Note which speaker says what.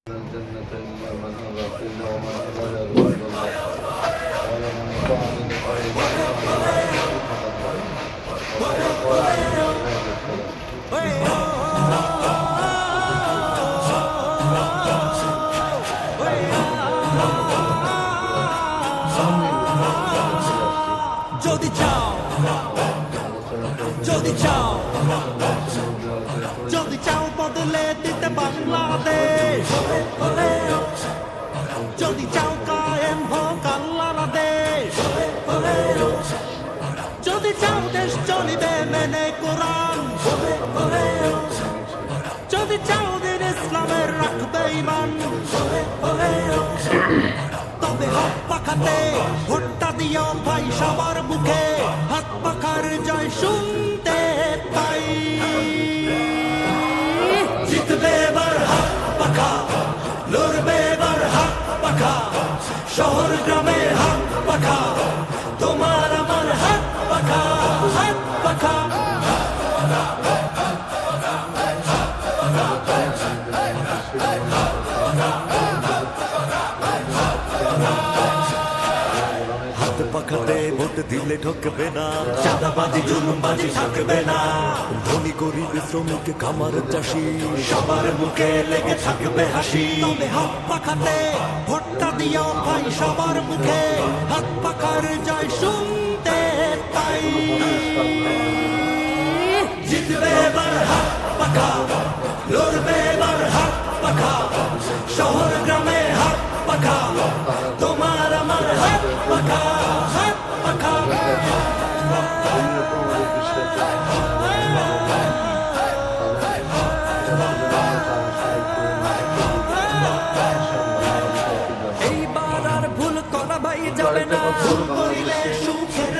Speaker 1: الجنة إلا من أبى قيل ومن أبى يا رسول الله قال من يطعني فقد
Speaker 2: যদি চাও যদি চাও যদি চাও বদলে দিতে বাংলাদেশ, যদি চাও কায়েম হোক আল্লাহর দেশ, যদি চাও দেশ চলিবে মেনে কোরআন, যদি চাও দিন ইসলামের রাখবে ঈমান, তবে হাত পাখাতে ভোটটা দিও ভাই সবার মুখে, হাত পাখার জয় শুনতে পাই। জিতবে এবার হাত পাখা, লড়বে এবার হাত পাখা, শহর গ্রামে হাত পাখা, তোমার আমার হাত পাখা, হাত পাখা। হাত পাখাতে ভোট দিলে ঠকবে না, চাঁদাবাজি জুলুমবাজি থাকবে না, ধনী গরিব শ্রমিক খামার চাষি সবার মুখে লেগে থাকবে হাসি। তবে হাত পাখাতে ভোটটা দিও ভাই সবার মুখে, হাত পাখার জয় শুনতে পাই। জিতবে এবার হাত পাখা, লড়বে এবার হাত পাখা, শহর গ্রামে হাত পাখা, তোমার আমার হাত পাখা, হাত পাখা। এইবার আর ভুল করা ভাই যাবে না, ভুল করিলে সুখের